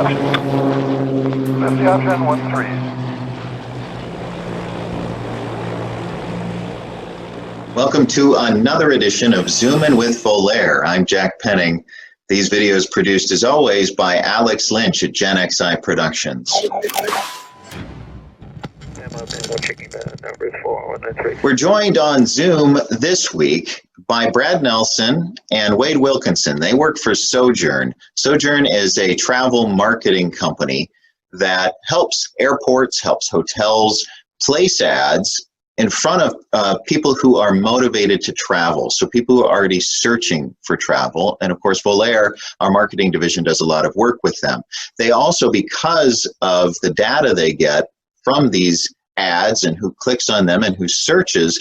Aviation. Aviation 1-3. Welcome to another edition of Zoomin with Volaire. I'm Jack Penning. These videos produced as always by Alex Lynch at Gen XI Productions. We're joined on Zoom this week by Brad Nelson and Wade Wilkinson. They work for Sojourn. Sojourn is a travel marketing company that helps airports, helps hotels place ads in front of people who are motivated to travel, so people who are already searching for travel. And of course, Volaire, our marketing division, does a lot of work with them. They also, because of the data they get from these ads and who clicks on them and who searches,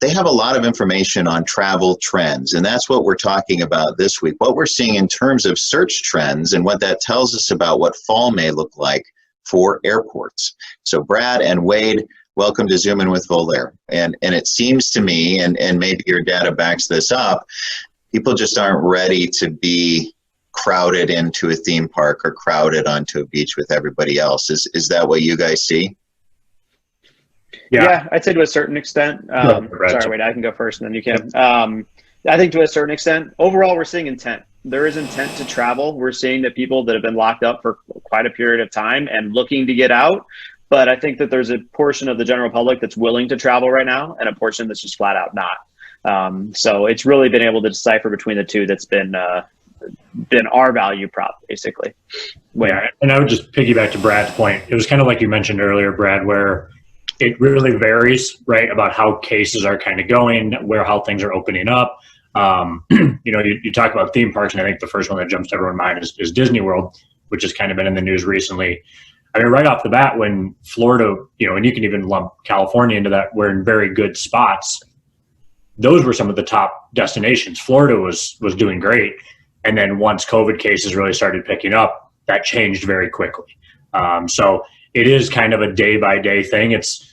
they have a lot of information on travel trends. And that's what we're talking about this week, what we're seeing in terms of search trends and what that tells us about what fall may look like for airports. So Brad and Wade, welcome to Zoom In with Volaire. And it seems to me, and maybe your data backs this up, people just aren't ready to be crowded into a theme park or crowded onto a beach with everybody else. Is that what you guys see? Yeah, I'd say to a certain extent. Sorry, Wade, I can go first and then you can. I think to a certain extent, overall, we're seeing intent. There is intent to travel. We're seeing that people that have been locked up for quite a period of time and looking to get out. But I think that there's a portion of the general public that's willing to travel right now and a portion that's just flat out not. So it's really been able to decipher between the two that's been our value prop, basically. Yeah, and I would just piggyback to Brad's point. It was kind of like you mentioned earlier, Brad, where it really varies, right, about how cases are kind of going, how things are opening up. You talk about theme parks, and I think the first one that jumps to everyone's mind is Disney World, which has kind of been in the news recently. I mean, right off the bat, when Florida, and you can even lump California into that, we're in very good spots. Those were some of the top destinations. Florida was doing great. And then once COVID cases really started picking up, that changed very quickly. So it is kind of a day by day thing. It's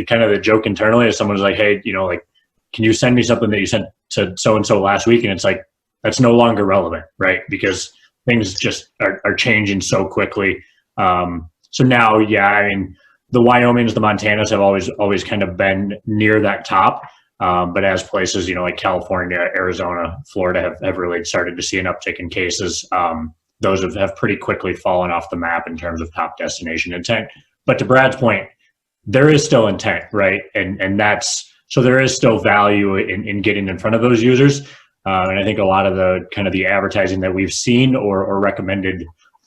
kind of the joke internally is someone's like, hey, can you send me something that you sent to so-and-so last week? And it's like, that's no longer relevant, right? Because things just are changing so quickly. So now, I mean, the Wyomings, the Montanas have always kind of been near that top. But as places, like California, Arizona, Florida have really started to see an uptick in cases. Those have pretty quickly fallen off the map in terms of top destination intent. But to Brad's point, there is still intent, right? And so there is still value in getting in front of those users. And I think a lot of the advertising that we've seen or recommended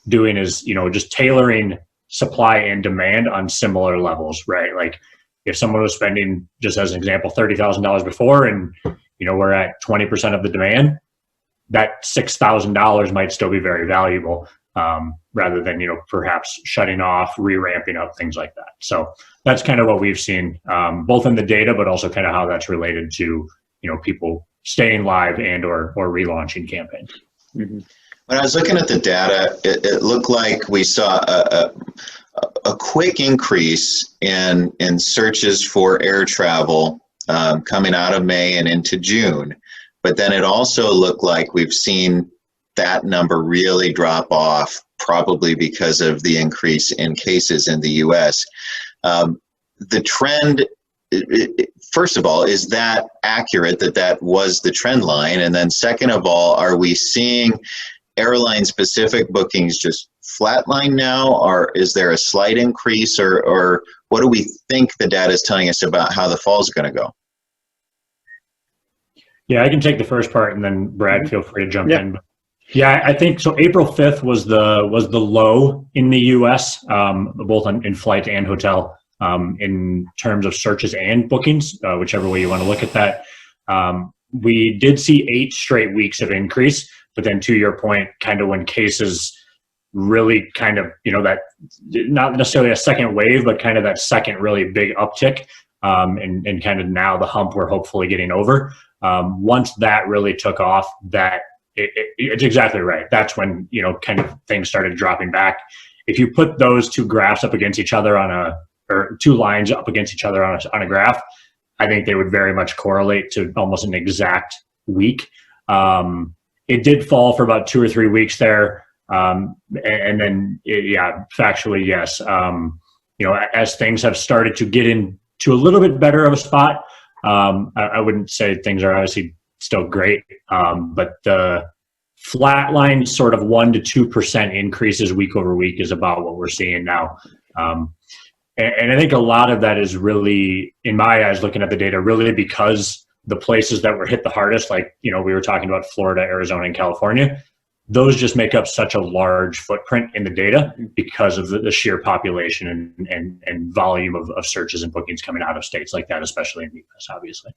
doing is, just tailoring supply and demand on similar levels, right? Like if someone was spending, just as an example, $30,000 before and, we're at 20% of the demand, that $6,000 might still be very valuable rather than, perhaps shutting off, re-ramping up, things like that. So that's kind of what we've seen, both in the data, but also kind of how that's related to, people staying live and or relaunching campaigns. Mm-hmm. When I was looking at the data, it looked like we saw a quick increase in searches for air travel coming out of May and into June. But then it also looked like we've seen that number really drop off, probably because of the increase in cases in the U.S. The trend, first of all, is that accurate that was the trend line? And then second of all, are we seeing airline-specific bookings just flatline now, or is there a slight increase, or what do we think the data is telling us about how the fall is going to go? Yeah, I can take the first part, and then Brad, feel free to jump in. But yeah, I think so. April 5th was the low in the U.S., both in flight and hotel, in terms of searches and bookings, whichever way you want to look at that. We did see 8 straight weeks of increase. But then to your point, kind of when cases really kind of, that not necessarily a second wave, but kind of that second really big uptick and kind of now the hump we're hopefully getting over. Once that really took off, it's exactly right. That's when, kind of things started dropping back. If you put those two graphs up against each other or two lines up against each other on a graph, I think they would very much correlate to almost an exact week. It did fall for about 2 or 3 weeks there. And then, factually, yes. As things have started to get into a little bit better of a spot, I wouldn't say things are obviously still great, but the flatline sort of 1% to 2% increases week over week is about what we're seeing now. And I think a lot of that is really, in my eyes, looking at the data, really because the places that were hit the hardest, like, we were talking about Florida, Arizona, and California, those just make up such a large footprint in the data because of the sheer population and volume of searches and bookings coming out of states like that, especially in the US, obviously.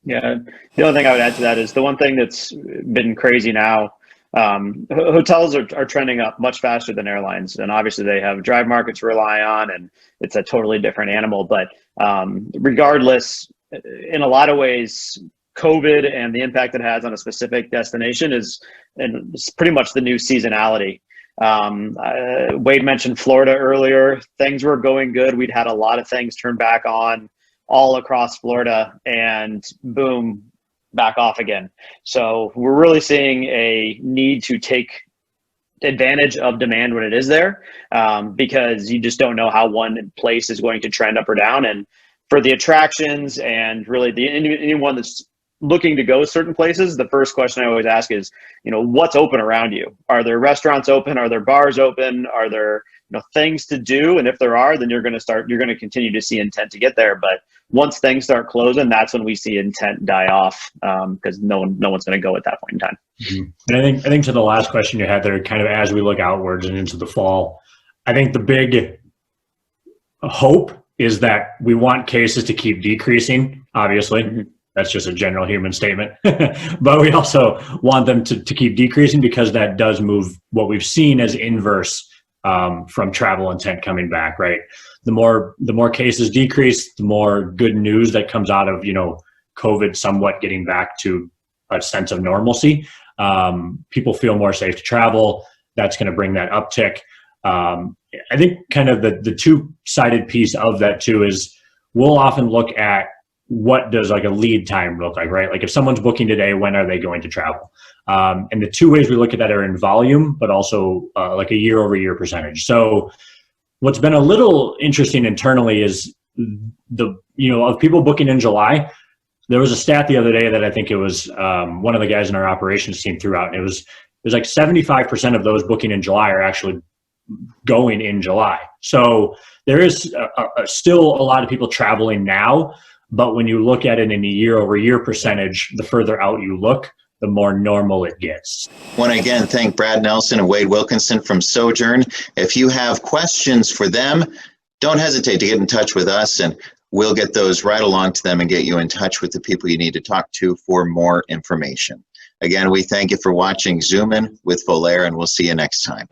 Yeah. The only thing I would add to that is the one thing that's been crazy now, hotels are trending up much faster than airlines. And obviously they have drive markets to rely on, and it's a totally different animal. But regardless, in a lot of ways, COVID and the impact it has on a specific destination is pretty much the new seasonality. Wade mentioned Florida earlier. Things were going good. We'd had a lot of things turn back on all across Florida, and boom, back off again. So we're really seeing a need to take advantage of demand when it is there, because you just don't know how one place is going to trend up or down. And for the attractions and really anyone that's looking to go certain places, the first question I always ask is, what's open around you? Are there restaurants open? Are there bars open? Are there things to do? And if there are, then you're going to continue to see intent to get there. But once things start closing, that's when we see intent die off, because no one's going to go at that point in time. Mm-hmm. And I think to the last question you had there, kind of as we look outwards and into the fall, I think the big hope is that we want cases to keep decreasing, obviously. Mm-hmm. That's just a general human statement. But we also want them to keep decreasing, because that does move what we've seen as inverse from travel intent coming back, right? The more cases decrease, the more good news that comes out of, COVID somewhat getting back to a sense of normalcy. People feel more safe to travel. That's going to bring that uptick. I think kind of the two-sided piece of that too is we'll often look at what does like a lead time look like, right? Like if someone's booking today, when are they going to travel? And the two ways we look at that are in volume, but also like a year over year percentage. So what's been a little interesting internally is of people booking in July. There was a stat the other day that I think it was one of the guys in our operations team threw out, and it was like 75% of those booking in July are actually going in July. So there is still a lot of people traveling now, but when you look at it in a year over year percentage, the further out you look, the more normal it gets. I want to again thank Brad Nelson and Wade Wilkinson from Sojourn. If you have questions for them, don't hesitate to get in touch with us, and we'll get those right along to them and get you in touch with the people you need to talk to for more information. Again, we thank you for watching Zoomin with Volaire, and we'll see you next time.